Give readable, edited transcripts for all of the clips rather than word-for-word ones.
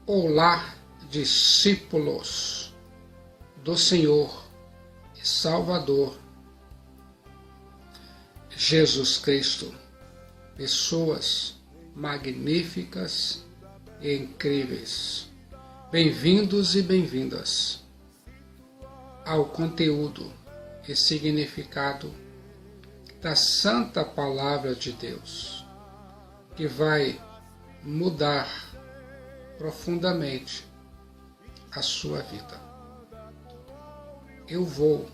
Olá, discípulos do Senhor e Salvador Jesus Cristo, pessoas magníficas e incríveis. Bem-vindos e bem-vindas ao conteúdo e significado da Santa Palavra de Deus, que vai mudar profundamente a sua vida. Eu vou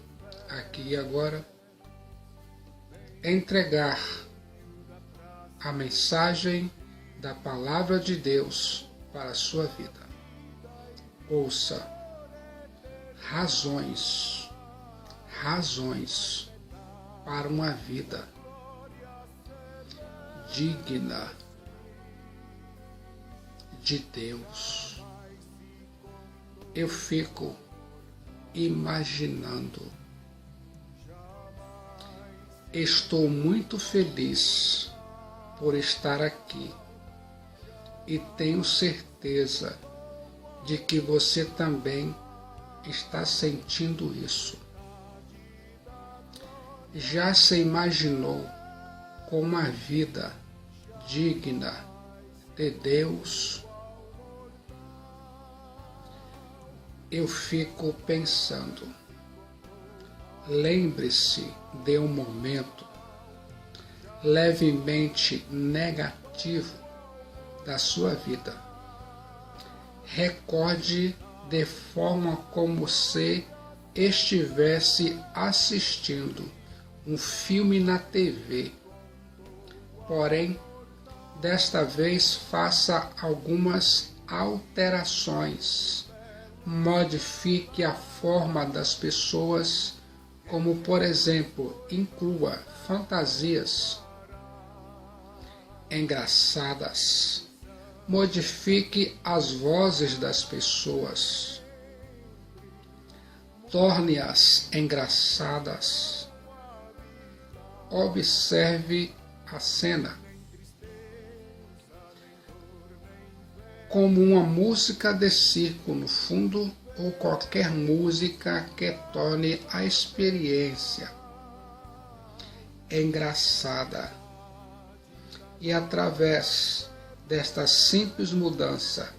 aqui agora entregar a mensagem da Palavra de Deus para a sua vida. Ouça razões para uma vida digna de Deus. Eu fico imaginando. Estou muito feliz por estar aqui e tenho certeza de que você também está sentindo isso. Já se imaginou com uma vida digna de Deus? Eu fico pensando, lembre-se de um momento levemente negativo da sua vida. Recorde de forma como se estivesse assistindo um filme na TV. Porém, desta vez faça algumas alterações. Modifique a forma das pessoas, como por exemplo, inclua fantasias engraçadas. Modifique as vozes das pessoas. Torne-as engraçadas. Observe a cena como uma música de circo no fundo, ou qualquer música que torne a experiência engraçada. E através desta simples mudança,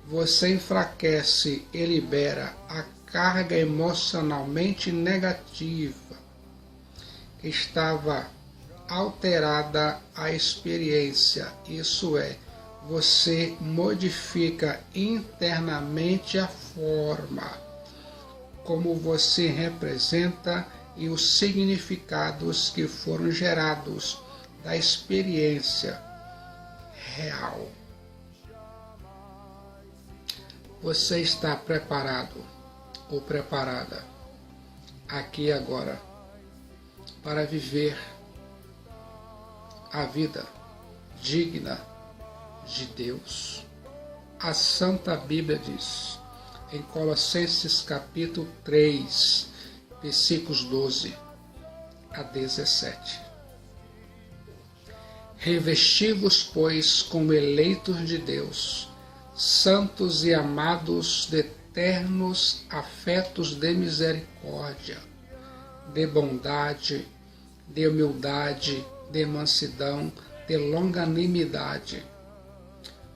você enfraquece e libera a carga emocionalmente negativa que estava alterada a experiência. Isso é, você modifica internamente a forma como você representa e os significados que foram gerados da experiência real. Você está preparado ou preparada aqui agora para viver a vida digna de Deus? A Santa Bíblia diz, em Colossenses capítulo 3, versículos 12 a 17. Revesti-vos, pois, como eleitos de Deus, santos e amados, de eternos afetos de misericórdia, de bondade, de humildade, de mansidão, de longanimidade.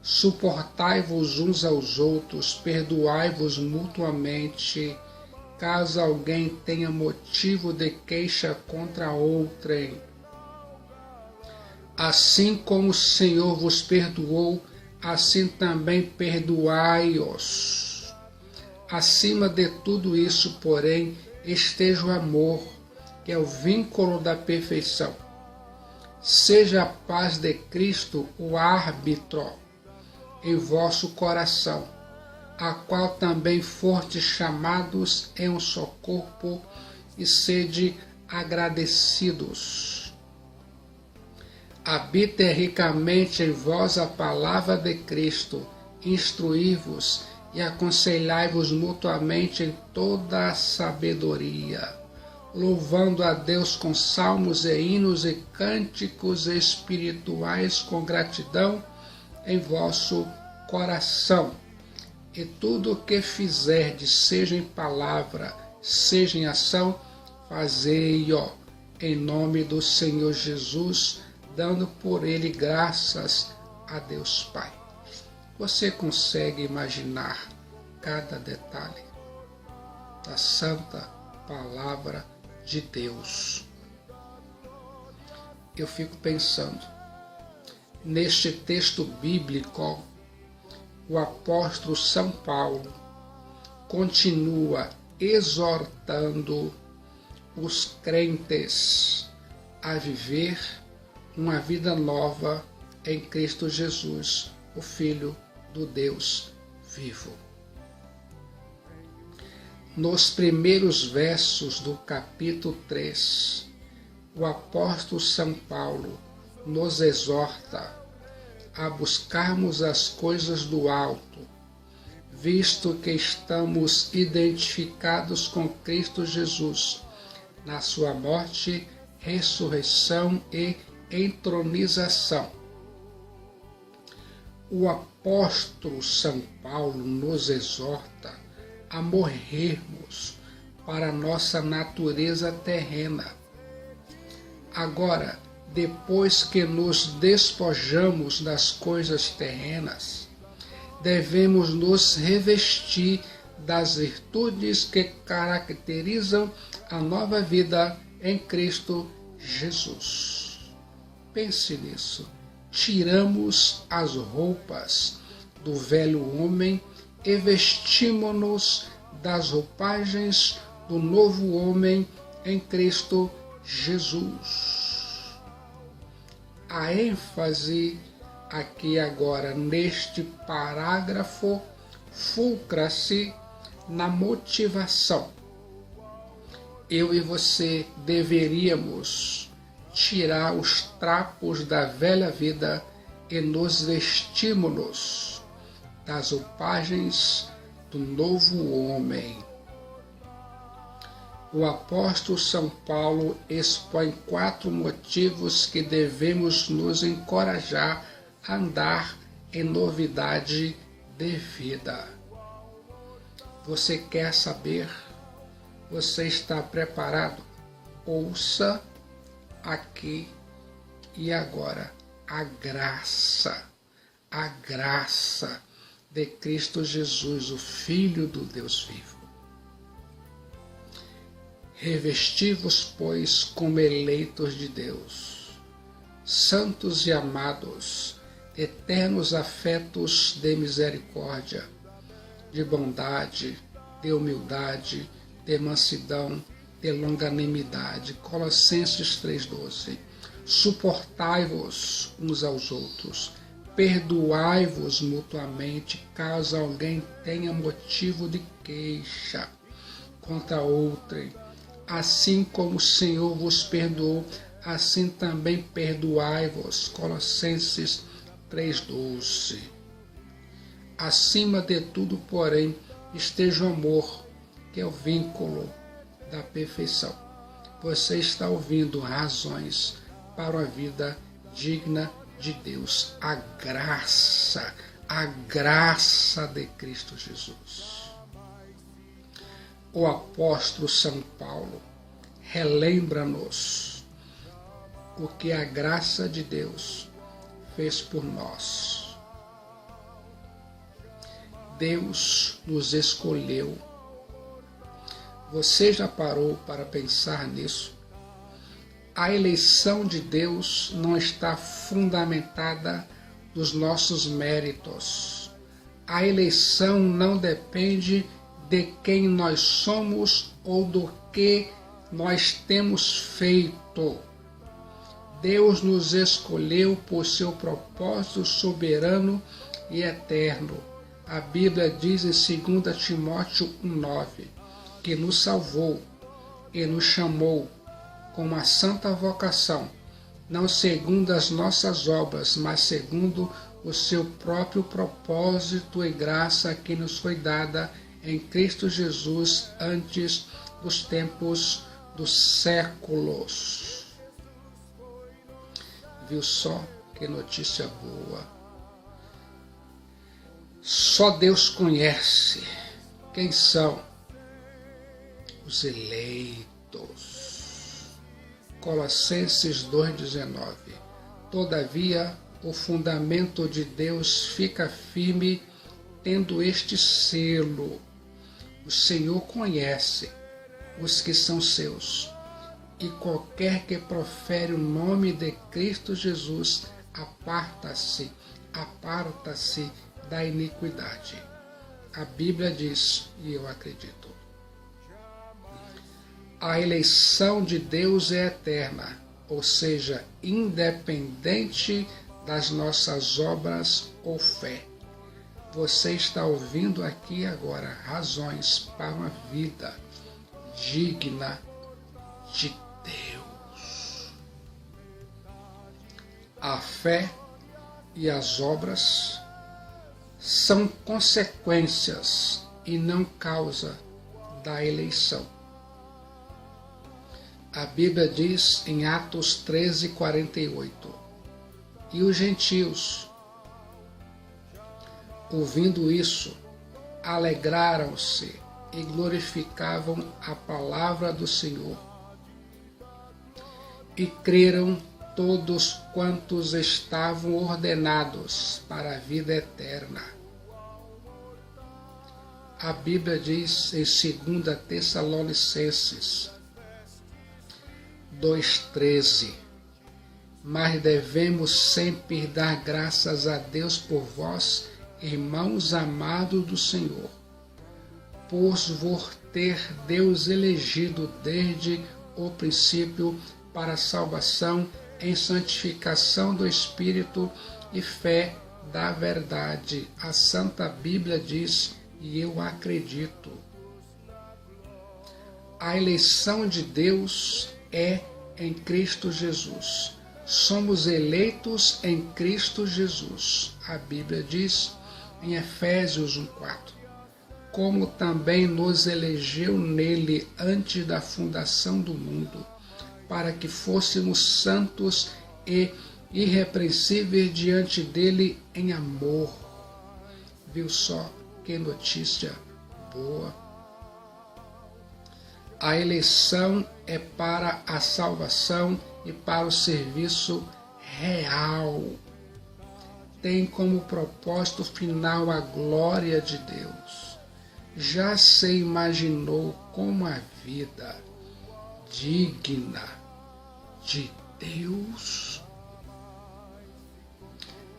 Suportai-vos uns aos outros, perdoai-vos mutuamente, caso alguém tenha motivo de queixa contra outrem. Assim como o Senhor vos perdoou, assim também perdoai-os. Acima de tudo isso, porém, esteja o amor, que é o vínculo da perfeição. Seja a paz de Cristo o árbitro em vosso coração, a qual também fostes chamados em um só corpo, e sede agradecidos. Habite ricamente em vós a palavra de Cristo, instruí-vos e aconselhai-vos mutuamente em toda a sabedoria, louvando a Deus com salmos e hinos e cânticos espirituais com gratidão em vosso coração. E tudo o que fizerdes, seja em palavra, seja em ação, fazei-o em nome do Senhor Jesus, dando por ele graças a Deus Pai. Você consegue imaginar cada detalhe da santa palavra de Deus? Eu fico pensando, neste texto bíblico, o apóstolo São Paulo continua exortando os crentes a viver uma vida nova em Cristo Jesus, o Filho do Deus vivo. Nos primeiros versos do capítulo 3, o apóstolo São Paulo nos exorta a buscarmos as coisas do alto, visto que estamos identificados com Cristo Jesus, na sua morte, ressurreição e entronização. O apóstolo São Paulo nos exorta a morrermos para a nossa natureza terrena. Agora, depois que nos despojamos das coisas terrenas, devemos nos revestir das virtudes que caracterizam a nova vida em Cristo Jesus. Pense nisso. Tiramos as roupas do velho homem e vestimos-nos das roupagens do novo homem em Cristo Jesus. A ênfase aqui agora neste parágrafo fulcra-se na motivação. Eu e você deveríamos tirar os trapos da velha vida e nos vestimos das roupagens do novo homem. O apóstolo São Paulo expõe 4 motivos que devemos nos encorajar a andar em novidade de vida. Você quer saber? Você está preparado? Ouça aqui e agora a graça de Cristo Jesus, o Filho do Deus vivo. Revesti-vos, pois, como eleitos de Deus, santos e amados, eternos afetos de misericórdia, de bondade, de humildade, de mansidão, de longanimidade. Colossenses 3,12. Suportai-vos uns aos outros, perdoai-vos mutuamente, caso alguém tenha motivo de queixa contra outrem. Assim como o Senhor vos perdoou, assim também perdoai-vos. Colossenses 3,12. Acima de tudo, porém, esteja o amor, que é o vínculo da perfeição. Você está ouvindo razões para uma vida digna de Deus. A graça de Cristo Jesus. O apóstolo São Paulo relembra-nos o que a graça de Deus fez por nós. Deus nos escolheu. Você já parou para pensar nisso? A eleição de Deus não está fundamentada nos nossos méritos. A eleição não depende de quem nós somos ou do que nós temos feito. Deus nos escolheu por seu propósito soberano e eterno. A Bíblia diz em 2 Timóteo 1,9 que nos salvou e nos chamou com uma santa vocação, não segundo as nossas obras, mas segundo o seu próprio propósito e graça que nos foi dada em Cristo Jesus antes dos tempos dos séculos. Viu só que notícia boa? Só Deus conhece quem são os eleitos. Colossenses 2,19. Todavia, o fundamento de Deus fica firme, tendo este selo: o Senhor conhece os que são seus, e qualquer que profere o nome de Cristo Jesus aparta-se da iniquidade. A Bíblia diz, e eu acredito: a eleição de Deus é eterna, ou seja, independente das nossas obras ou fé. Você está ouvindo aqui agora razões para uma vida digna de Deus. A fé e as obras são consequências e não causa da eleição. A Bíblia diz em Atos 13:48, e os gentios, ouvindo isso, alegraram-se e glorificavam a palavra do Senhor, e creram todos quantos estavam ordenados para a vida eterna. A Bíblia diz em 2 Tessalonicenses 2,13, mas devemos sempre dar graças a Deus por vós, irmãos amados do Senhor, pois vos ter Deus elegido desde o princípio para a salvação em santificação do Espírito e fé da verdade. A Santa Bíblia diz, e eu acredito. A eleição de Deus é em Cristo Jesus. Somos eleitos em Cristo Jesus. A Bíblia diz em Efésios 1,4, como também nos elegeu nele antes da fundação do mundo, para que fôssemos santos e irrepreensíveis diante dele em amor. Viu só que notícia boa? A eleição é para a salvação e para o serviço real. Tem como propósito final a glória de Deus. Já se imaginou como a vida digna de Deus?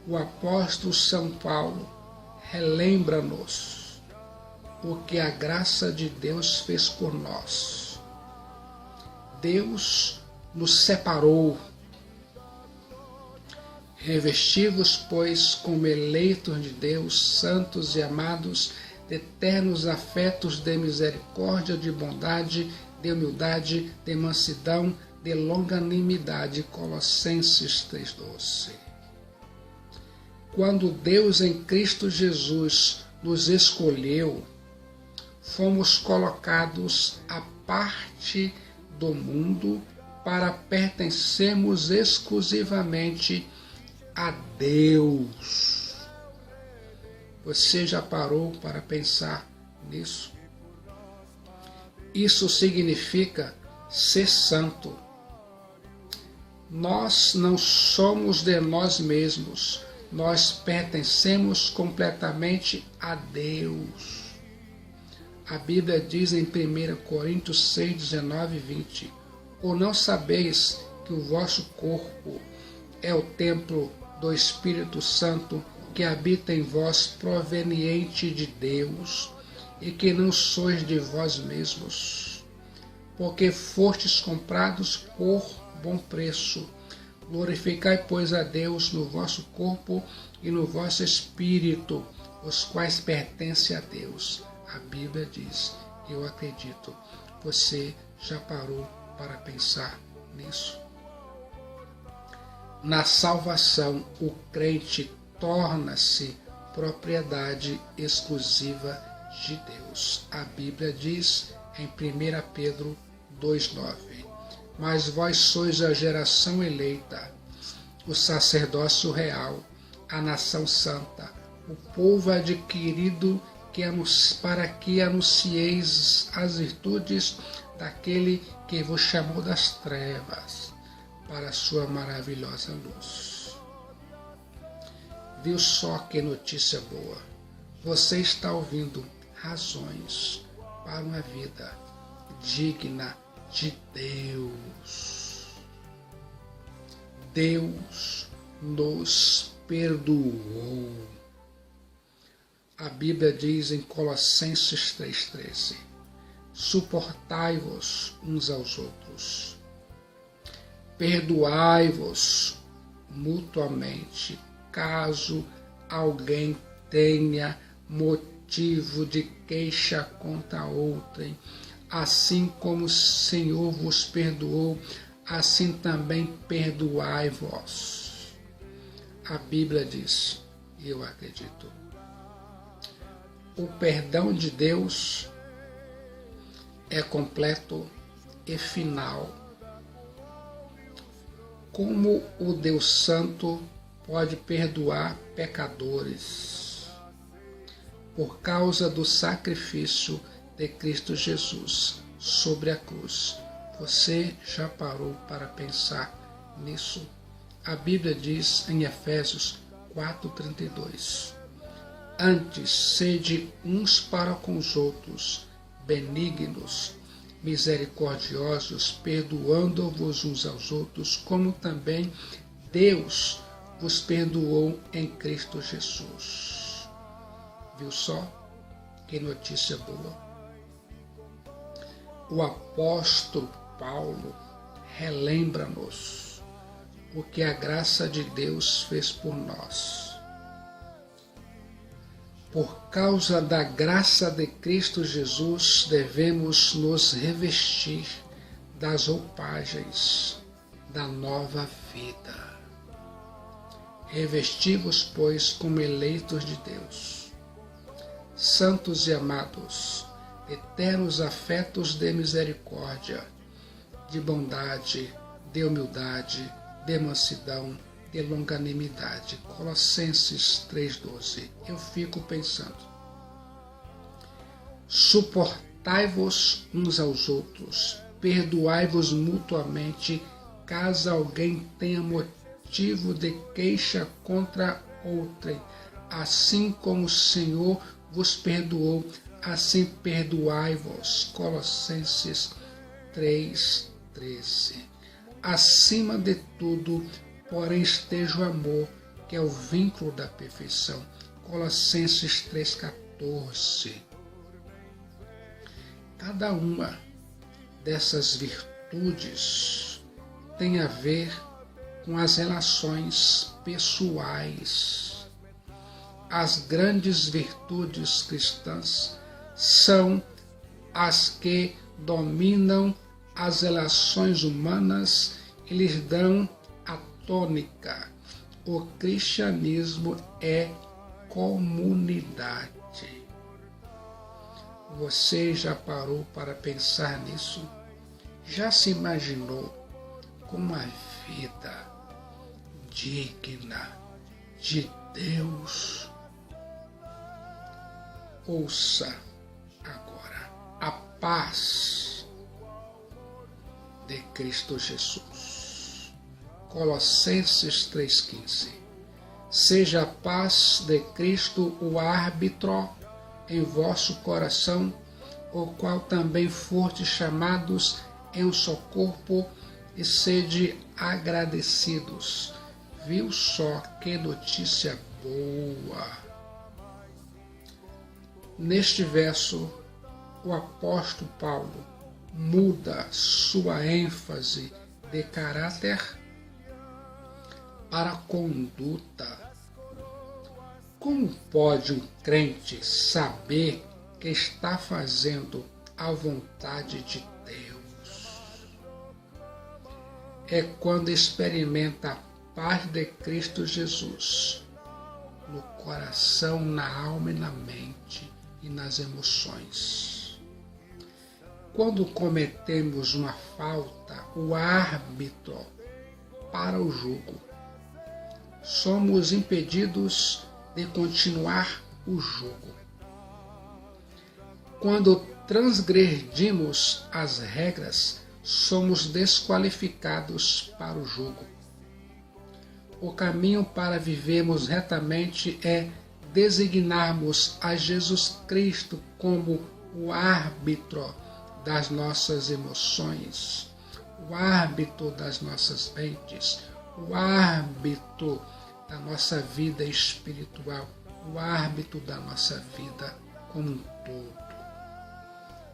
O apóstolo São Paulo relembra-nos o que a graça de Deus fez por nós. Deus nos separou. Revesti-vos, pois, como eleitos de Deus, santos e amados, de eternos afetos de misericórdia, de bondade, de humildade, de mansidão, de longanimidade. Colossenses 3,12. Quando Deus em Cristo Jesus nos escolheu, fomos colocados à parte do mundo para pertencermos exclusivamente a Deus. Você já parou para pensar nisso? Isso significa ser santo. Nós não somos de nós mesmos, nós pertencemos completamente a Deus. A Bíblia diz em 1 Coríntios 6, 19 e 20, ou não sabeis que o vosso corpo é o templo do Espírito Santo que habita em vós, proveniente de Deus, e que não sois de vós mesmos, porque fostes comprados por bom preço. Glorificai, pois, a Deus no vosso corpo e no vosso espírito, os quais pertencem a Deus. A Bíblia diz, eu acredito. Você já parou para pensar nisso? Na salvação, o crente torna-se propriedade exclusiva de Deus. A Bíblia diz em 1 Pedro 2,9, mas vós sois a geração eleita, o sacerdócio real, a nação santa, o povo adquirido para que anuncieis as virtudes daquele que vos chamou das trevas para a sua maravilhosa luz. Viu só que notícia boa? Você está ouvindo razões para uma vida digna de Deus. Deus nos perdoou. A Bíblia diz em Colossenses 3,13: suportai-vos uns aos outros, perdoai-vos mutuamente, caso alguém tenha motivo de queixa contra outrem. Assim como o Senhor vos perdoou, assim também perdoai-vos. A Bíblia diz, e eu acredito, o perdão de Deus é completo e final. Como o Deus Santo pode perdoar pecadores? Por causa do sacrifício de Cristo Jesus sobre a cruz. Você já parou para pensar nisso? A Bíblia diz em Efésios 4,32: antes, sede uns para com os outros, benignos, misericordiosos, perdoando-vos uns aos outros, como também Deus vos perdoou em Cristo Jesus. Viu só? Que notícia boa. O apóstolo Paulo relembra-nos o que a graça de Deus fez por nós. Por causa da graça de Cristo Jesus, devemos nos revestir das roupagens da nova vida. Revesti-vos, pois, como eleitos de Deus, santos e amados, eternos afetos de misericórdia, de bondade, de humildade, de mansidão, de longanimidade. Colossenses 3,12. Eu fico pensando. Suportai-vos uns aos outros, perdoai-vos mutuamente, caso alguém tenha motivo de queixa contra outrem. Assim como o Senhor vos perdoou, assim perdoai-vos. Colossenses 3,13. Acima de tudo, porém, esteja o amor, que é o vínculo da perfeição. Colossenses 3,14. Cada uma dessas virtudes tem a ver com as relações pessoais. As grandes virtudes cristãs são as que dominam as relações humanas e lhes dão a tônica. O cristianismo é comunidade. Você já parou para pensar nisso? Já se imaginou com uma vida digna de Deus? Ouça agora a paz de Cristo Jesus. Colossenses 3,15. Seja a paz de Cristo o árbitro em vosso coração, o qual também fostes chamados em um só corpo, e sede agradecidos. Viu só que notícia boa? Neste verso, o apóstolo Paulo muda sua ênfase de caráter para conduta. Como pode um crente saber que está fazendo a vontade de Deus? É quando experimenta a paz de Cristo Jesus no coração, na alma e na mente e nas emoções. Quando cometemos uma falta, o árbitro para o jugo, somos impedidos de continuar o jugo. Quando transgredimos as regras, somos desqualificados para o jugo. O caminho para vivermos retamente é designarmos a Jesus Cristo como o árbitro das nossas emoções, o árbitro das nossas mentes, o árbitro da nossa vida espiritual, o árbitro da nossa vida como um todo.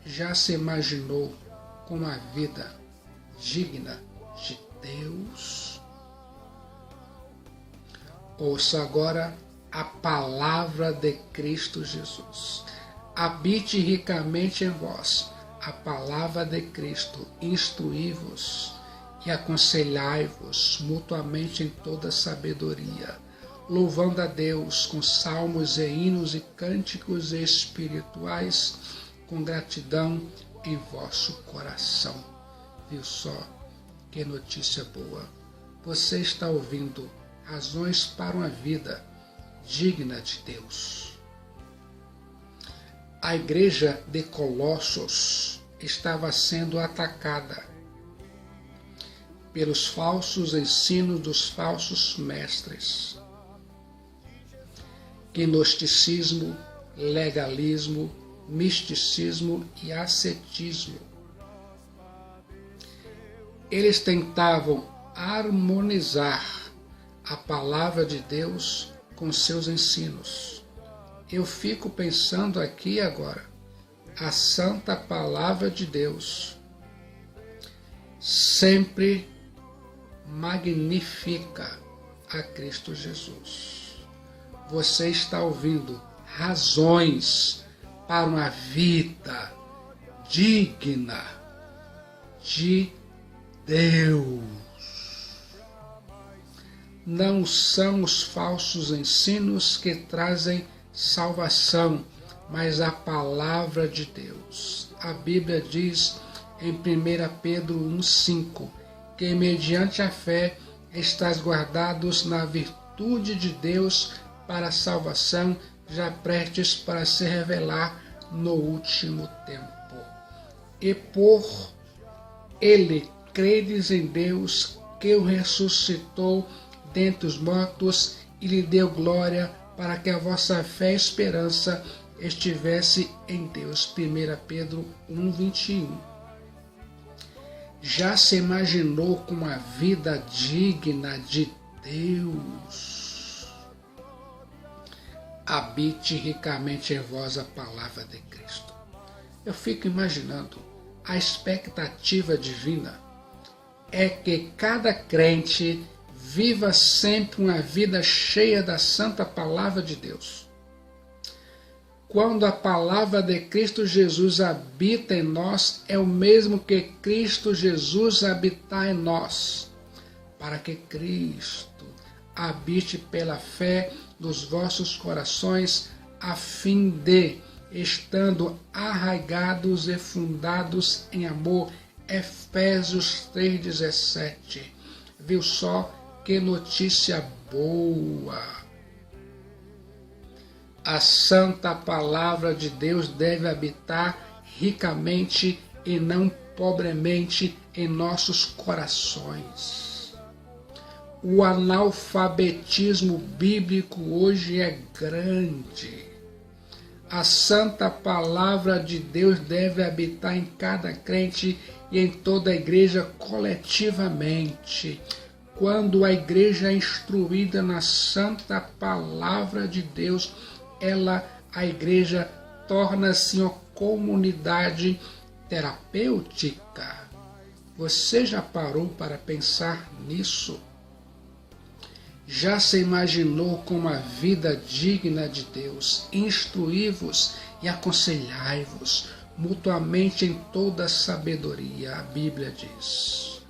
Já se imaginou com uma vida digna de Deus? Ouça agora a palavra de Cristo Jesus. Habite ricamente em vós a palavra de Cristo, instruí-vos e aconselhai-vos mutuamente em toda sabedoria, louvando a Deus com salmos e hinos e cânticos espirituais, com gratidão em vosso coração. Viu só que notícia boa? Você está ouvindo Razões para uma Vida Digna de Deus. A igreja de Colossos estava sendo atacada pelos falsos ensinos dos falsos mestres. Gnosticismo, legalismo, misticismo e ascetismo. Eles tentavam harmonizar a palavra de Deus com seus ensinos. Eu fico pensando aqui agora, a santa palavra de Deus sempre magnifica a Cristo Jesus. Você está ouvindo Razões para uma Vida Digna de Deus. Não são os falsos ensinos que trazem salvação, mas a palavra de Deus. A Bíblia diz em 1 Pedro 1,5 que mediante a fé estáis guardados na virtude de Deus para a salvação, já prestes para se revelar no último tempo. E por ele credes em Deus, que o ressuscitou dentre os mortos e lhe deu glória, para que a vossa fé e esperança estivesse em Deus. 1 Pedro 1,21. Já se imaginou com uma vida digna de Deus? Habite ricamente em vós a palavra de Cristo. Eu fico imaginando, a expectativa divina é que cada crente viva sempre uma vida cheia da santa palavra de Deus. Quando a palavra de Cristo Jesus habita em nós, é o mesmo que Cristo Jesus habitar em nós, para que Cristo habite pela fé nos vossos corações, a fim de, estando arraigados e fundados em amor. Efésios 3,17. Viu só que notícia boa! A santa palavra de Deus deve habitar ricamente e não pobremente em nossos corações. O analfabetismo bíblico hoje é grande. A santa palavra de Deus deve habitar em cada crente e em toda a igreja coletivamente. Quando a igreja é instruída na santa palavra de Deus, a igreja torna-se uma comunidade terapêutica. Você já parou para pensar nisso? Já se imaginou com uma vida digna de Deus? Instruí-vos e aconselhai-vos mutuamente em toda sabedoria, a Bíblia diz.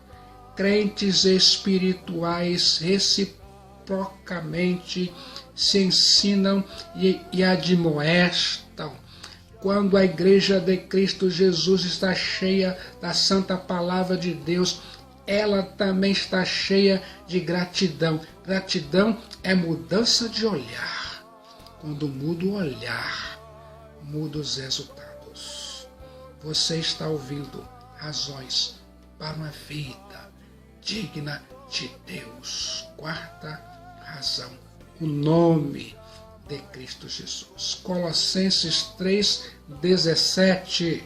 Crentes espirituais reciprocamente se ensinam e admoestam. Quando a igreja de Cristo Jesus está cheia da santa palavra de Deus, ela também está cheia de gratidão. Gratidão é mudança de olhar. Quando muda o olhar, muda os resultados. Você está ouvindo Razões para uma Vida Digna de Deus. Quarta razão, o nome de Cristo Jesus. Colossenses 3:17.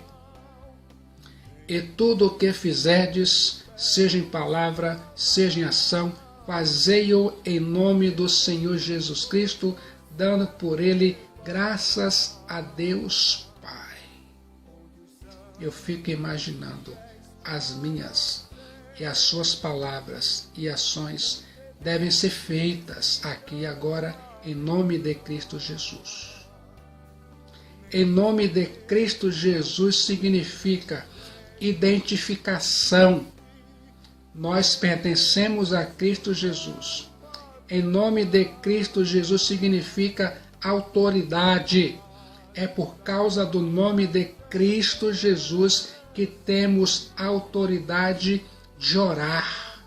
E tudo o que fizerdes, seja em palavra, seja em ação, fazei-o em nome do Senhor Jesus Cristo, dando por ele graças a Deus Pai. Eu fico imaginando as minhas e as suas palavras e ações devem ser feitas aqui e agora em nome de Cristo Jesus. Em nome de Cristo Jesus significa identificação. Nós pertencemos a Cristo Jesus. Em nome de Cristo Jesus significa autoridade. É por causa do nome de Cristo Jesus que temos autoridade de orar.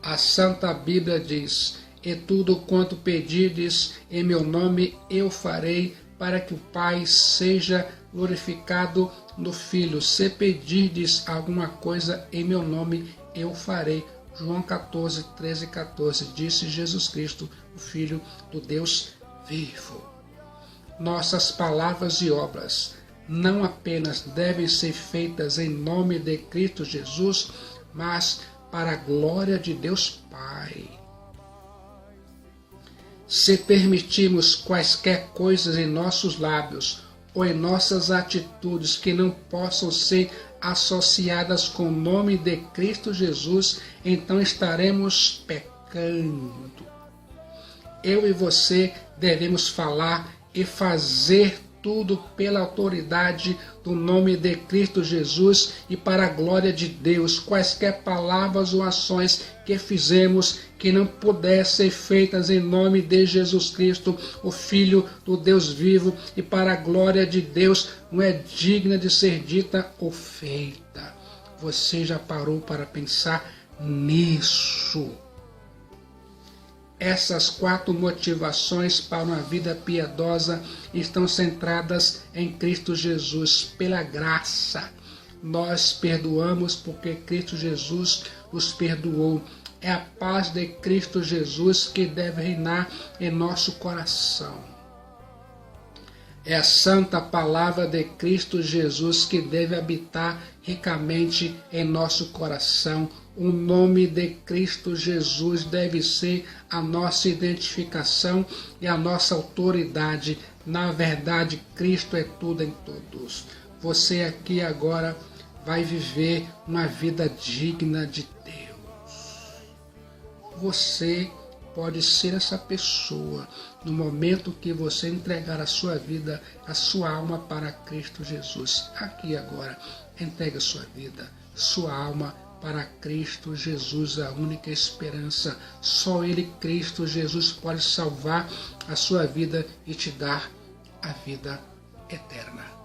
A Santa Bíblia diz: e tudo quanto pedirdes em meu nome eu farei, para que o Pai seja glorificado no Filho. Se pedirdes alguma coisa em meu nome, eu farei. João 14, 13 e 14, disse Jesus Cristo, o Filho do Deus vivo. Nossas palavras e obras não apenas devem ser feitas em nome de Cristo Jesus, mas para a glória de Deus Pai. Se permitirmos quaisquer coisas em nossos lábios ou em nossas atitudes que não possam ser associadas com o nome de Cristo Jesus, então estaremos pecando. Eu e você devemos falar e fazer tudo pela autoridade do nome de Cristo Jesus e para a glória de Deus. Quaisquer palavras ou ações que fizemos que não pudessem ser feitas em nome de Jesus Cristo, o Filho do Deus vivo, e para a glória de Deus, não é digna de ser dita ou feita. Você já parou para pensar nisso? Essas 4 motivações para uma vida piedosa estão centradas em Cristo Jesus. Pela graça, nós perdoamos porque Cristo Jesus nos perdoou. É a paz de Cristo Jesus que deve reinar em nosso coração. É a santa palavra de Cristo Jesus que deve habitar ricamente em nosso coração. O nome de Cristo Jesus deve ser a nossa identificação e a nossa autoridade. Na verdade, Cristo é tudo em todos. Você aqui agora vai viver uma vida digna de Deus. Você pode ser essa pessoa no momento que você entregar a sua vida, a sua alma para Cristo Jesus. Aqui agora, entregue a sua vida, sua alma para Cristo Jesus, a única esperança. Só Ele, Cristo Jesus, pode salvar a sua vida e te dar a vida eterna.